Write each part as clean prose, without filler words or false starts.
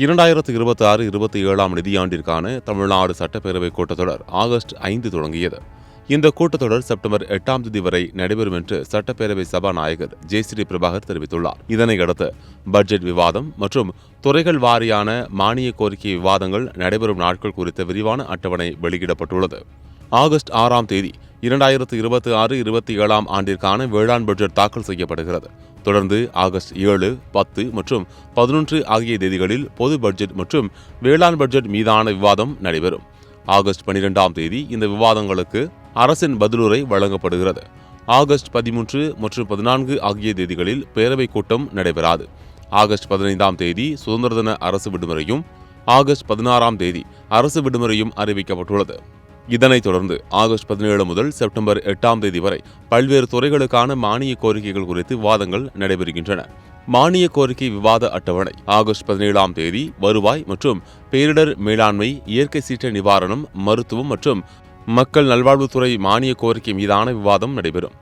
2026-27 நிதியாண்டிற்கான தமிழ்நாடு சட்டப்பேரவை கூட்டத்தொடர் ஆகஸ்ட் 5 தொடங்கியது. இந்த கூட்டத்தொடர் செப்டம்பர் 8 வரை நடைபெறும் என்று சட்டப்பேரவை சபாநாயகர் ஜெயஸ்ரீ பிரபாகர் தெரிவித்துள்ளார். இதனையடுத்து பட்ஜெட் விவாதம் மற்றும் துறைகள் வாரியான மானிய கோரிக்கை விவாதங்கள் நடைபெறும் நாட்கள் குறித்த விரிவான அட்டவணை வெளியிடப்பட்டுள்ளது. ஆகஸ்ட் 6 2026-27 ஆண்டிற்கான வேளாண் பட்ஜெட் தாக்கல் செய்யப்படுகிறது. தொடர்ந்து ஆகஸ்ட் 7, 10 மற்றும் 11 ஆகிய தேதிகளில் பொது பட்ஜெட் மற்றும் வேளாண் பட்ஜெட் மீதான விவாதம் நடைபெறும். ஆகஸ்ட் 12 இந்த விவாதங்களுக்கு அரசின் பதிலுரை வழங்கப்படுகிறது. ஆகஸ்ட் 13 மற்றும் 14 ஆகிய தேதிகளில் பேரவை கூட்டம் நடைபெறாது. ஆகஸ்ட் 15 சுதந்திர தின அரசு விடுமுறையும் ஆகஸ்ட் 16 அரசு விடுமுறையும் அறிவிக்கப்பட்டுள்ளது. இதனைத் தொடர்ந்து ஆகஸ்ட் 17 முதல் செப்டம்பர் 8 வரை பல்வேறு துறைகளுக்கான மானிய கோரிக்கைகள் குறித்து விவாதங்கள் நடைபெறுகின்றன. மானிய கோரிக்கை விவாத அட்டவணை ஆகஸ்ட் 17 வருவாய் மற்றும் பேரிடர் மேலாண்மை, இயற்கை சீற்ற நிவாரணம், மருத்துவம் மற்றும் மக்கள் நல்வாழ்வுத்துறை மானிய கோரிக்கை மீதான விவாதம் நடைபெறும்.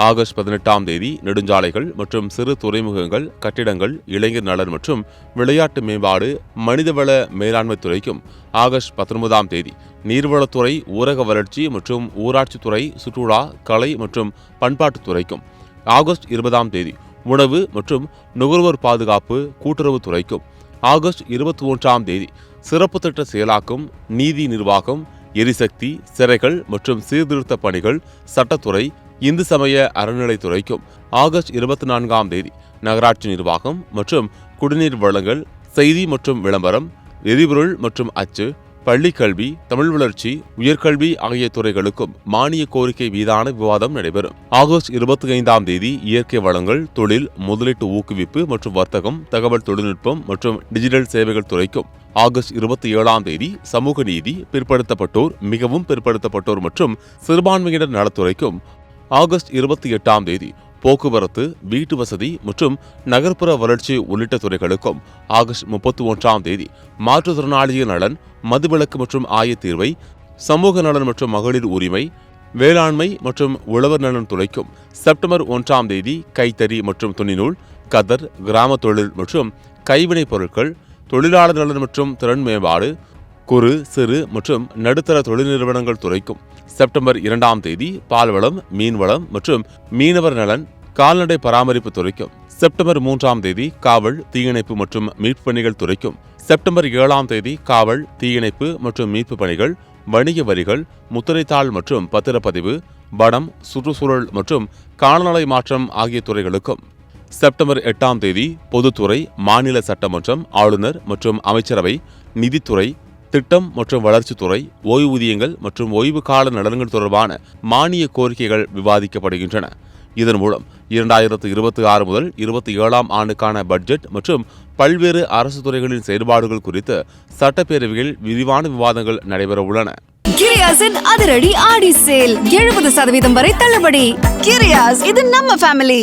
ஆகஸ்ட் 18 நெடுஞ்சாலைகள் மற்றும் சிறு துறைமுகங்கள், கட்டிடங்கள், இளைஞர் நலன் மற்றும் விளையாட்டு மேம்பாடு, மனிதவள மேலாண்மை துறைக்கும், ஆகஸ்ட் 19 நீர்வளத்துறை, ஊரக வளர்ச்சி மற்றும் ஊராட்சித்துறை, சுற்றுலா, கலை மற்றும் பண்பாட்டுத்துறைக்கும், ஆகஸ்ட் 20 உணவு மற்றும் நுகர்வோர் பாதுகாப்பு கூட்டுறவு துறைக்கும், ஆகஸ்ட் 21 சிறப்பு திட்ட செயலாக்கம், நீதி நிர்வாகம், எரிசக்தி, சிறைகள் மற்றும் சீர்திருத்த பணிகள், சட்டத்துறை, இந்து சமய அறநிலைத்துறைக்கும், ஆகஸ்ட் 24 நகராட்சி நிர்வாகம் மற்றும் குடிநீர் வழங்கல், செய்தி மற்றும் விளம்பரம், எரிபொருள் மற்றும் அச்சு, பள்ளிக்கல்வி, தமிழ் வளர்ச்சி, உயர்கல்வி ஆகிய துறைகளுக்கும் மானிய கோரிக்கை மீதான விவாதம் நடைபெறும். ஆகஸ்ட் 25 இயற்கை வளங்கள், தொழில், முதலீட்டு ஊக்குவிப்பு மற்றும் வர்த்தகம், தகவல் தொழில்நுட்பம் மற்றும் டிஜிட்டல் சேவைகள் துறைக்கும், ஆகஸ்ட் 27 சமூக நீதி, பிற்படுத்தப்பட்டோர், மிகவும் பிற்படுத்தப்பட்டோர் மற்றும் சிறுபான்மையினர் நலத்துறைக்கும், ஆகஸ்ட் 28 போக்குவரத்து, வீட்டு வசதி மற்றும் நகர்ப்புற வளர்ச்சி உள்ளிட்ட துறைகளுக்கும், ஆகஸ்ட் 31 மாற்றுத்திறனாளிகள் நலன், மதுவிலக்கு மற்றும் ஆயத்தீர்வை, சமூக நலன் மற்றும் மகளிர் உரிமை, வேளாண்மை மற்றும் உழவர் நலன் துறைக்கும், செப்டம்பர் 1 கைத்தறி மற்றும் துணிநூல், கதர், கிராம தொழில் மற்றும் கைவினைப் பொருட்கள், தொழிலாளர் நலன் மற்றும் திறன் மேம்பாடு, குறு, சிறு மற்றும் நடுத்தர தொழில் நிறுவனங்கள் துறைக்கும், செப்டம்பர் 2 பால்வளம், மீன்வளம் மற்றும் மீனவர் நலன், கால்நடை பராமரிப்பு துறைக்கும், செப்டம்பர் 3 காவல், தீயணைப்பு மற்றும் மீட்பு பணிகள் துறைக்கும், செப்டம்பர் 7 காவல், தீயணைப்பு மற்றும் மீட்பு பணிகள், வணிக வரிகள், முத்திரைத்தாள் மற்றும் பத்திரப்பதிவு, வனம், சுற்றுச்சூழல் மற்றும் காலநிலை மாற்றம் ஆகிய துறைகளுக்கும், செப்டம்பர் 8 பொதுத்துறை, மாநில சட்டமன்றம், ஆளுநர் மற்றும் அமைச்சரவை, நிதித்துறை, திட்டம் மற்றும் வளர்ச்சித்துறை, ஓய்வூதியங்கள் மற்றும் ஓய்வு கால நலன்கள் தொடர்பான மானிய கோரிக்கைகள் விவாதிக்கப்படுகின்றன. இதன் மூலம் 2026 முதல் 27 ஆண்டுக்கான பட்ஜெட் மற்றும் பல்வேறு அரசு துறைகளின் செயல்பாடுகள் குறித்து சட்டப்பேரவையில் விரிவான விவாதங்கள் நடைபெற உள்ளன. கிரியாஸின் அதிரடி ஆடி சேல் 70% வரை தள்ளுபடி. கிரியாஸ், இது நம்ம ஃபேமிலி.